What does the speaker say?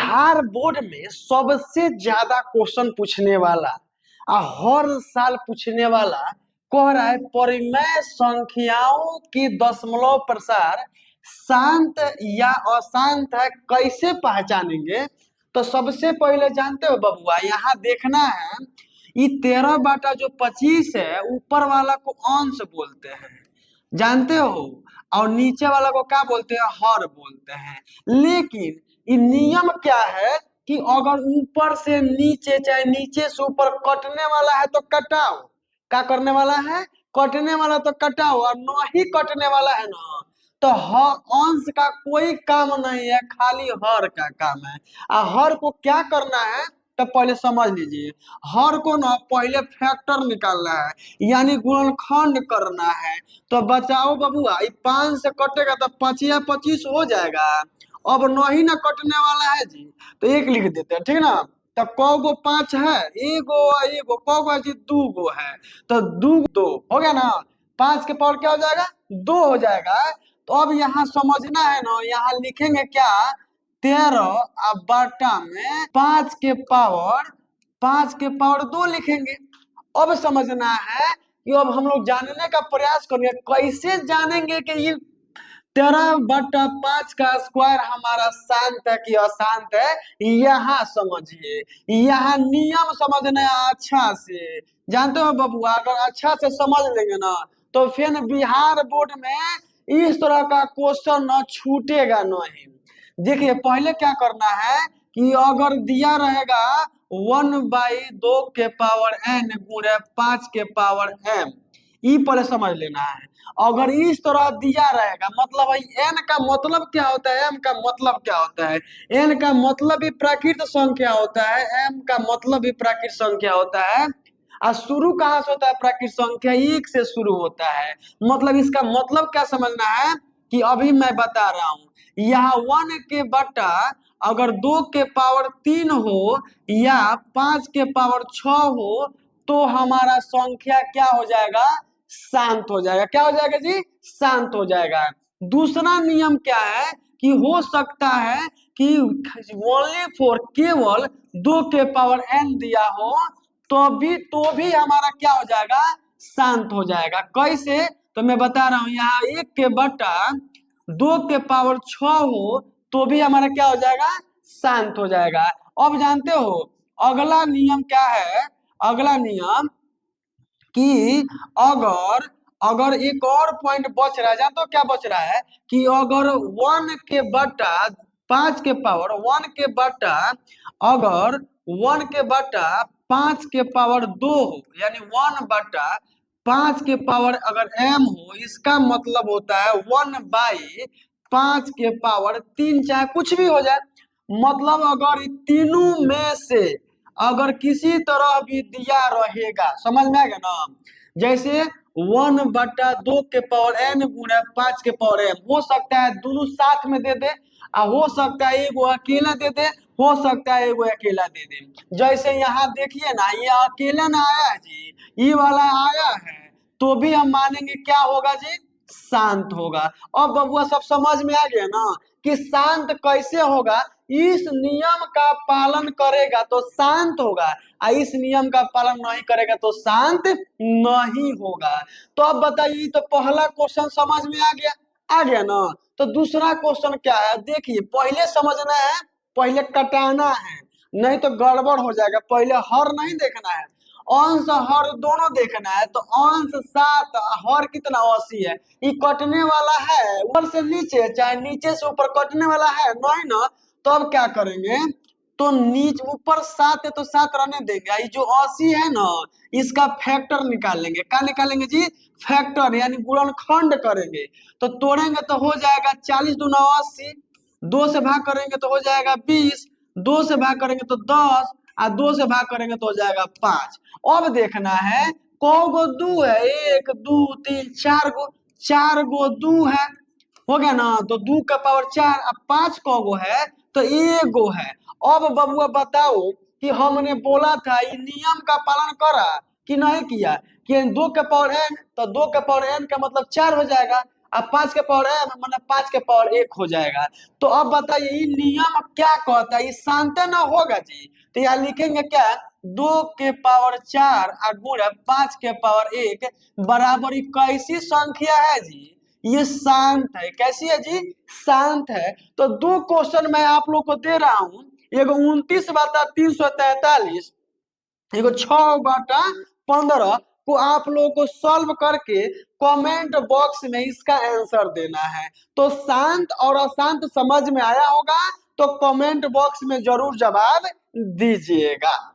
Bihar board में सबसे ज्यादा क्वेश्चन पूछने वाला हर साल पूछने वाला कह रहा है परिमेय संख्याओं की दशमलव प्रसार शांत या अशांत है, कैसे पहचानेंगे। तो सबसे पहले जानते हो बबुआ, यहाँ देखना है ये 13/25 है, ऊपर वाला को अंश बोलते हैं, जानते हो, और नीचे वाला को क्या बोलते हैं, हर बोलते हैं। लेकिन ये नियम क्या है कि अगर ऊपर से नीचे चाहे नीचे से ऊपर कटने वाला है तो कटाओ, क्या करने वाला है, कटने वाला तो कटाओ, और नहीं कटने वाला है ना तो हर अंश का कोई काम नहीं है, खाली हर का काम है। हर को क्या करना है तो पहले समझ लीजिए, हर को ना पहले फैक्टर निकालना है यानी गुणनखंड करना है। तो बचाओ बबुआ, 5 से कटेगा तो 5 या 25 हो जाएगा। अब नहीं ना कटने वाला है जी, तो 1 लिख देते हैं, ठीक ना। तो कौ गो 5 है, एगो एगो, कौ गो है जी, 2 गो है, तो 2 हो गया ना। 5 के पावर क्या हो जाएगा, 2 हो जाएगा। तो अब यहाँ समझना है ना, यहाँ लिखेंगे क्या, 13 बटा में 5 के पावर 2 लिखेंगे। अब समझना है कि अब हम लोग जानने का प्रयास करेंगे, कैसे जानेंगे कि ये 13/5 का स्क्वायर हमारा शांत है कि अशांत है। यहाँ समझिए, यहाँ नियम समझना है अच्छा से, जानते हो बबुआ, अगर अच्छा से समझ लेंगे ना तो फिर बिहार बोर्ड में इस तरह का क्वेश्चन न छूटेगा नहीं। देखिए पहले क्या करना है कि अगर दिया रहेगा 1/2 के पावर n गुणे 5 के पावर m, ई पहले समझ लेना है। अगर इस तरह दिया रहेगा मतलब भाई n का मतलब क्या होता है, m का मतलब क्या होता है, n का मतलब भी प्राकृत संख्या होता है, m का मतलब भी प्राकृत संख्या होता है। और शुरू कहाँ से होता है, प्राकृत संख्या 1 से शुरू होता है। मतलब इसका मतलब क्या समझना है कि अभी मैं बता रहा हूँ, यहाँ 1 के बटा अगर 2 के पावर 3 हो या 5 के पावर 6 हो तो हमारा संख्या क्या हो जाएगा, शांत हो जाएगा। क्या हो जाएगा जी, शांत हो जाएगा। दूसरा नियम क्या है कि हो सकता है कि ओनली फॉर केवल 2 के पावर n दिया हो तो भी हमारा क्या हो जाएगा, शांत हो जाएगा। कैसे, तो मैं बता रहा हूं, यहाँ 1 के बटा 2 के पावर 6 हो तो भी हमारा क्या हो जाएगा, शांत हो जाएगा। अब जानते हो अगला नियम क्या है, अगला नियम कि अगर अगर एक और पॉइंट बच रहा है, जानते हो क्या बच रहा है कि अगर 1 के बटा 5 के पावर 1 के बटा अगर 1 के बटा 5 के पावर 2 हो यानी 1/5 के पावर अगर m हो, इसका मतलब होता है 1/5 के पावर 3, चाहे कुछ भी हो जाए। मतलब अगर तीनों में से अगर किसी तरह भी दिया रहेगा, समझ में आएगा ना, जैसे 1/2 के पावर n गुणे 5 के पावर m, हो सकता है दोनों साथ में दे दे, हो सकता है एगो अकेला दे दे, हो सकता है एगो अकेला दे दे। जैसे यहाँ देखिए ना, ये अकेला ना आया है जी, ये वाला आया है, तो भी हम मानेंगे क्या होगा जी, शांत होगा। अब बबुआ सब समझ में आ गया ना कि शांत कैसे होगा, इस नियम का पालन करेगा तो शांत होगा, और इस नियम का पालन नहीं करेगा तो शांत नहीं होगा। तो अब बताइए, तो पहला क्वेश्चन समझ में आ गया ना। तो दूसरा क्वेश्चन क्या है, देखिए पहले समझना है, पहले कटाना है, नहीं तो गड़बड़ हो जाएगा। पहले हर नहीं देखना है, अंश हर दोनों देखना है। तो अंश 7, हर कितना 80 है, ये कटने वाला है, ऊपर से नीचे चाहे नीचे से ऊपर कटने वाला है नहीं ना। तो अब क्या करेंगे, तो नीचे ऊपर 7 है तो 7 रहने देंगे, ये जो 80 है ना इसका फैक्टर निकालेंगे। क्या निकालेंगे जी, फैक्टर यानी गुणनखंड करेंगे। तो तोड़ेंगे तो हो जाएगा 40 दूना 80, 2 से भाग करेंगे तो हो जाएगा 20, 2 से भाग करेंगे तो 10, और 2 से भाग करेंगे तो हो जाएगा 5। अब देखना है कौ गो 2 है, 1 2 3 4 गो, 4 गो 2 है, हो गया ना। तो 2 का पावर 4, अब 5 कौ गो है तो 1 गो है। अब बबुआ बताओ कि हमने बोला था ये नियम का पालन करा कि नहीं किया, कि 2 के पावर n, तो 2 के पावर n का मतलब 4 हो जाएगा, अब 5 के पावर है मतलब 5 के पावर 1 हो जाएगा। तो अब बताइए ये नियम क्या कहता है, ये शांत ना होगा जी। तो यहाँ लिखेंगे क्या, 2 के पावर 4 और गुणा 5 के पावर 1 बराबर ये कैसी संख्या है जी, ये शांत है। कैसी है जी, शांत है। तो दो क्वेश्चन मैं आप लोग को दे रहा हूं, एगो 29/343, एगो 6/15 को आप लोगों को सॉल्व करके कमेंट बॉक्स में इसका आंसर देना है। तो शांत और अशांत समझ में आया होगा तो कमेंट बॉक्स में जरूर जवाब दीजिएगा।